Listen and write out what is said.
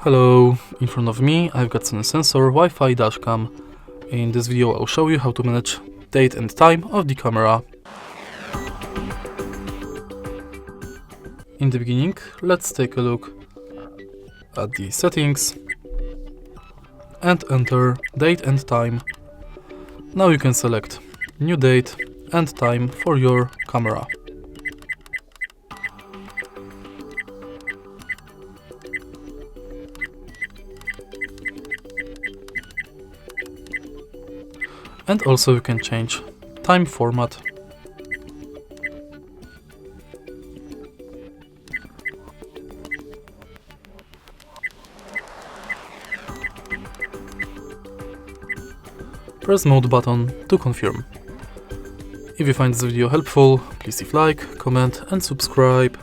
Hello, in front of me I've got Sony Sensor WIFI DashCam. In this video I'll show you how to manage date and time of the camera. In the beginning, let's take a look at the settings and enter date and time. Now you can select new date and time for your camera. And also you can change time format. Press mode button to confirm. If you find this video helpful, please leave like, comment and subscribe.